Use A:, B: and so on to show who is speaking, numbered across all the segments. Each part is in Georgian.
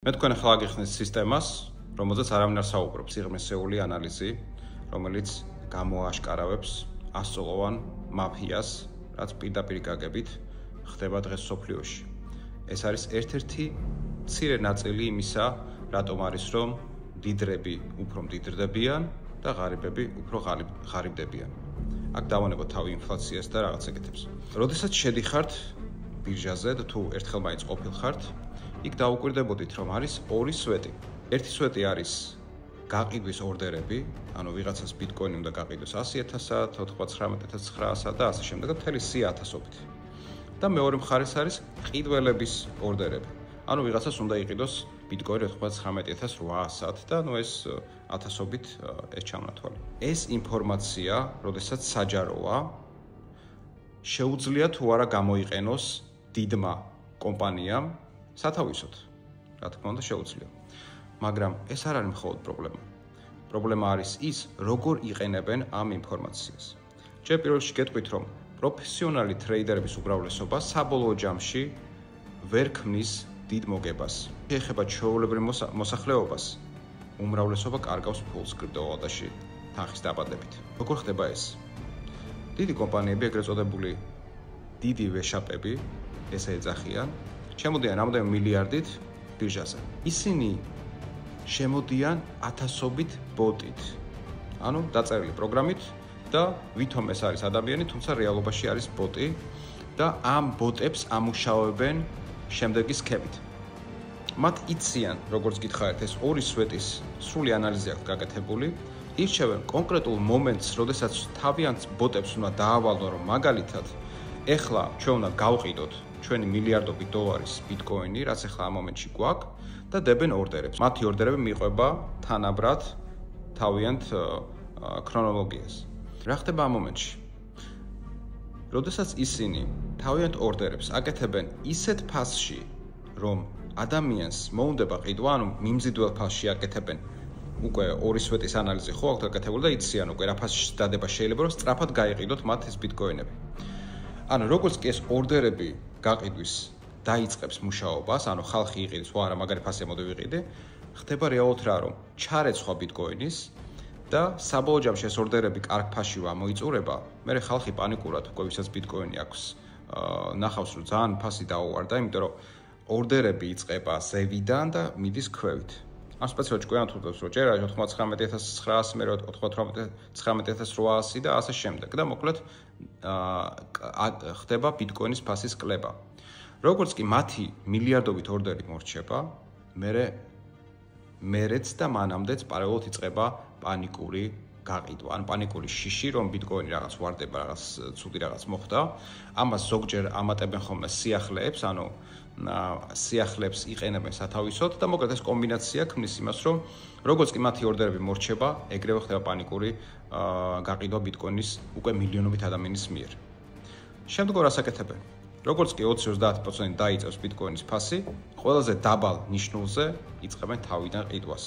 A: მე თქვენ ახლა გიხსნით სისტემას, რომელზეც არავინ არ საუბრობს, სიღრმისეული ანალიზი, რომელიც გამოაშკარავებს ასწლოვან მაფიას, რაც პირდაპირ გაგებით ხდება დღეს სოფლიოში. ეს არის ერთ-ერთი მცირე ნაწილი იმისა, რატომ არის რომ დიდრები უფრო მდიდრდებიან და ღარიბები უფრო ღარიბდებიან. აქ დავანებოთ თავი ინფლაციას და რაღაც ეგეთებს. როდესაც შედიხართ ბირჟაზე და თუ ერთხელ მაინც ყოფილხართ, იქ დაუკვირდებოდით, რომ არის ორი სვეტი. ერთი სვეტი არის გაყიდვის ორდერები, ანუ ვიღაცას ბიტკოინი უნდა გაყიდოს 100.000-ად, 99.900-ად და ასე შემდეგ და მთელი სია ათასობით. და მეორე მხარეს არის ყიდველების ორდერები. ანუ ვიღაცას უნდა იყიდოს ბიტკოინი 99.800-ად და ეს ათასობით ეს ჩამონათვალი. ეს ინფორმაცია, როდესაც საჯაროა, შეუძლია თუ არა გამოიყენოს დიდმა კომპანიამ სათავისოდ. რა თქმა უნდა, შეუძლია. მაგრამ ეს არ არის მხოლოდ პრობლემა. პრობლემა არის ის, როგორ იყენებენ ამ ინფორმაციას. ჯერ პირველ რიგში გეტყვით, რომ პროფესიონალი ტრეიდერების უმრავლესობა საბოლოო ჯამში ვერ ქმნის დიდ მოგებას. ეხება ჩვეულებრივ მოსახლეობას, უმრავლესობა კარგავს ფულს კრიპტოვალუტაში თანხის დაბადებით. როგორ ხდება ეს? დიდი კომპანიები, ეგრეთ წოდებული დიდი ვეშაპები, ესე ეძახიან, შემოდიან რამდენი მილიარდით ბირჟაზე. ისინი შემოდიან ათასობით ბოტით. ანუ დაწერილი პროგრამით და ვითომ ეს არის ადამიანი, თუმცა რეალობაში არის ბოტი და ამ ბოტებს ამუშავებენ შემდეგი სქემით. მათ იციან, როგორც გითხარით, ეს ორი სვეტის სრული ანალიზი აქვს გაკეთებული. ირჩევენ კონკრეტულ მომენტს, როდესაც თავიანთ ბოტებს უნდა დაავალონ, რომ მაგალითად ეხლა ჩვენ უნდა გავყიდოთ ჩვენი მილიარდობით დოლარის ბიტკოინი, რაც ახლა ამ მომენტში გვაქვს და დებენ ორდერებს. მათი ორდერები მიყვება თანაბრად თავიანთ ქრონოლოგიას. რა ხდება ამ მომენტში? როდესაც ისინი თავიანთ ორდერებს აკეთებენ ისეთ ფასში, რომ ადამიანს მოუნდება ყიდვა, ანუ მიმზიდველ ფასში აკეთებენ. უკვე ორი სვეტის ანალიზი ხო აქვს გაკეთებული და იციან უკვე რა ფასში დადება შეიძლება, რომ სწრაფად გაიყიდოთ მათ ეს ბიტკოინები. ანუ როგორც კი ეს ორდერები გაყიდვის დაიწყებს მუშაობას, ანუ ხალხი იყიდეს, ვარა მაგარი ფასზე მოდივიყიდე, ხდება რეალურად რა, რომ ჩარეცხვა ბიტკოინის და საბოლოო ჯამში ეს ორდერები კარგ ფასში მოიწურება, მე ხალხი პანიკურად უკვე ვისაც ბიტკოინი აქვს, ნახავს რომ ძალიან ფასი დაუვარდა, იმიტომ რომ ორდერები იწყება ზევიდან და მიდის ქვევით. ამ სპეციალურად ჭკვიანად ვთქვათ, რომ ჯერ არის 99.900, მე 99.800 და ასე შემდეგ და მოკლედ ხდება ბიტკოინის ფასის კლება. როგორც კი მათი მილიარდობით ორდერი მორჩება, მერეც და მანამდეც პარალელურად იწყება პანიკური გაყიდვა, ან პანიკური შიში, რომ ბიტკოინი რაღაც ვარდება, რაღაც ცუდი რაღაც მოხდა. ამას ზოგჯერ ამატებენ ხოლმე სიახლეებს, ანუ სიახლეებს იყენებენ სათავისოდ და მოკლედ ეს კომბინაცია ქმნის იმას, რომ როგორც კი მათი ორდერები მორჩება, ეგრევე ხდება პანიკური გაყიდვა ბიტკოინის უკვე მილიონობით ადამიანის მიერ. შემდგომ რას აკეთებენ? როგორც კი 20-30% დაიწევს ბიტკოინის ფასი, ყველაზე დაბალ ნიშნულზე იწყებენ თავიდან ყიდვას.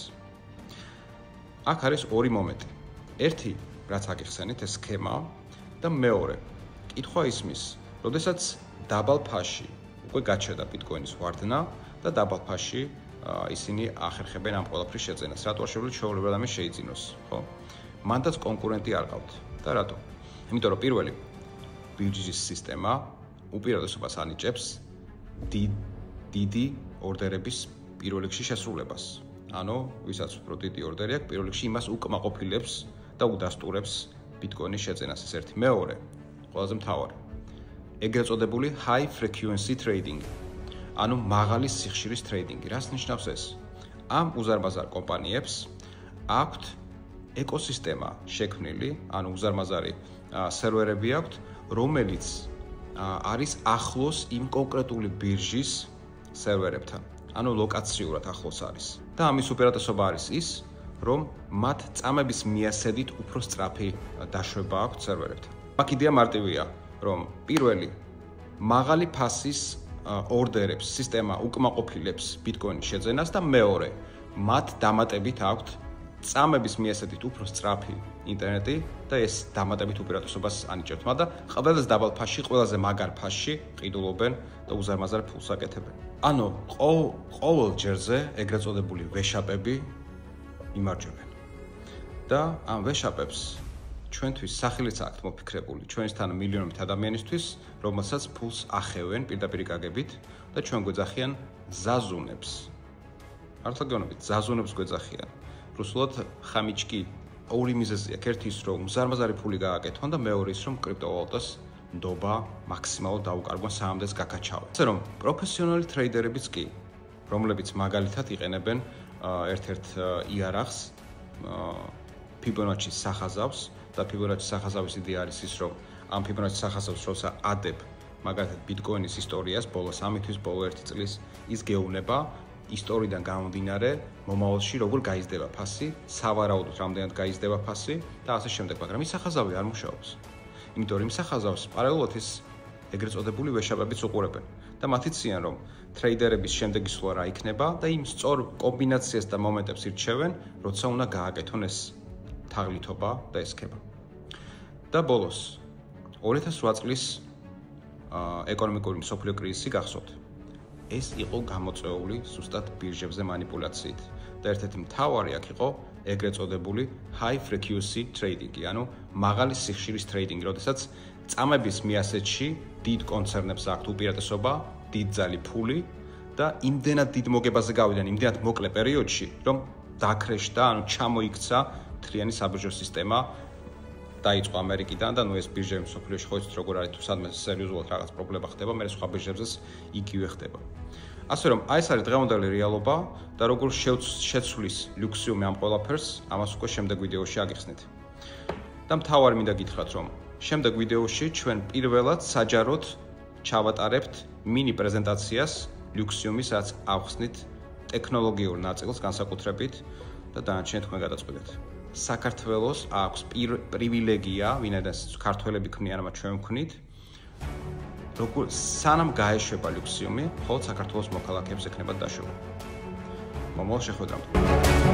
A: აქ არის ორი მომენტი. ერთი, რაც აგიხსენით, ეს სქემა და მეორე, კითხვა ისმის, როდესაც დაბალ ფასში უკვე გაჩერდა ბიტკოინის ვარდნა და დაბალ ფასში ისინი ახერხებენ ამ ყველაფრის შეძენას. რატო არ შეუძლია ჩვეულებრივ ადამიანს შეიძინოს, ხო? მანდაც კონკურენტი არ ყავთ. და რატო? იმიტომ რომ პირველი ბირჟის სისტემა უპირატესობას ანიჭებს დიდი ორდერების პირველ რიგში შესრულებას. ანუ, ვისაც უფრო დიდი ორდერი აქვს, პირველ რიგში იმას უკმაყოფილებს და უდასტურებს ბიტკოინის შეძენას. ეს ერთი. მეორე, ყველაზე მთავარი. ეგრეთ წოდებული high frequency trading. ანუ მაღალი სიხშირის ტრეიდინგი. რას ნიშნავს ეს? ამ უზარმაზარ კომპანიებს აქვთ ეკოსისტემა შექმნილი, ანუ უზარმაზარი სერვერები აქვთ, რომელიც არის ახლოს იმ კონკრეტული ბირჟის სერვერებთან. ანუ ლოკაციურად ახლოს არის. და ამის უპირატესობა არის ის, რომ მათ წამების მიასედით უფრო სწრაფი დაშვება აქვთ სერვერებთან. აქ იდეა მარტივია, რომ პირველი მაღალი ფასის ორდერებს სისტემა უკმაყოფილებს ბიტკოინის შეძენას და მეორე მათ დამატებით აქვთ წამების მიასედით უფრო სწრაფი ინტერნეტი და ეს დამატებით უპირატესობას ანიჭებთ. მაგრამ ყველაზე დაბალ ფასში, ყველაზე მაგარ ფასში ყიდულობენ და უზარმაზარ ფულს აკეთებენ. ანუ ყოველ ჯერზე ეგრეთ წოდებული ვეშაპები იმარჯვებენ. და ამ ვეშაპებს ჩვენთვის სახელიც აქვთ მოფიქრებული, ჩვენისთან მილიონობით ადამიანისთვის, რომელსაც ფულს ახევენ პირდაპირ გაგებით და ჩვენ გვეძახიან ზაზუნებს. მართლა გეუბნებით, ზაზუნებს გვეძახიან. რუსულად ხამიჩკი ორი მიზეზი აქვს, ერთი ის რომ მზარმაზარი ფული გააკეთონ და მეორე ის რომ კრიპტოვალუტას ნდობა მაქსიმალურად დაუკარგვან სამდეც გაკაჩავენ. ასე რომ პროფესიონალი ტრეიდერებიც კი, რომლებიც მაგალითად იყენებენ ერთ-ერთ იარაღს ფიბონაჩის სახაზავს და ფიბონაჩის სახაზავის იდეა არის ის, რომ ამ ფიბონაჩის სახაზავს როცა ადებ მაგალითად ბიტკოინის ისტორიას ბოლოს 3 თვის ბოლო 1 წლის ის გეუბნება ისტორიიდან გამომდინარე მომავალში როგორ გაიზრდება ფასი, სავარაუდოდ რამდენად გაიზრდება ფასი და ასე შემდეგ, მაგრამ ის სახაზავი არ მუშაობს. იმიტომ რომ სახაზავს პარალელურად ის ეგრეთ წოდებული ვეშაპებიც უყურებენ და მათი ციან რომ ტრეიდერების შემდეგი სვლა რა იქნება და იმ სწორ კომბინაციას და მომენტებს ირჩევენ, როცა უნდა გააკეთონ ეს თაღლითობა და ესქება. და ბოლოს 2008 წლის ეკონომიკური მსოფლიო კრიზისი გახსოვთ. ეს იყო გამოწვეული ზუსტად ბირჟებზე манипуляციით და ერთ-ერთი მთავარი აქ იყო ეგრეთ წოდებული high frequency trading, ანუ მაღალი სიხშირის ტრეიდინგი, როდესაც წამების მიასეთში დიდ კონცერნებს აქვთ უპირატესობა, დიდ ძალი ფული და იმდენად დიდ მოგებაზე გავიდნენ, იმდენად მოკლე პერიოდში, რომ დაქრეშდა, ანუ ჩამოიქცა მთლიანი საბირჟო სისტემა დაიწყო ამერიკიდან და ნუ ეს ბირჟები მსოფლიოში ხო იცით როგორ არის, თუ სადმე სერიოზულად რაღაც პრობლემა ხდება, მე სხვა ბირჟებზეც იგივე ხდება. ასე რომ აი ეს არის დღევანდელი რეალობა და როგორ შეცვლის ლუქსიუმი ამ ყველაფერს, ამას უკვე შემდეგ ვიდეოში აგიხსნით. და მთავარი მინდა გითხრათ, რომ შემდეგ ვიდეოში ჩვენ პირველად საჯაროდ ჩავატარებთ მინი პრეზენტაციას ლუქსიუმის, რაც ავხსნით ტექნოლოგიურ ნაწილს განსაკუთრებით და დანარჩენი თქვენ გადაწყვეტეთ. საქართველოს აქვს პრივილეგია, ვინაიდან ქართველები ქმნიან, მაგრამ ჩვენ ვქმნით, როგორ სანამ გაეშვება ლუქსიუმი, მხოლოდ საქართველოს მოქალაქეებს ექნება დაშვება. მომავალ შეხვედრამდე.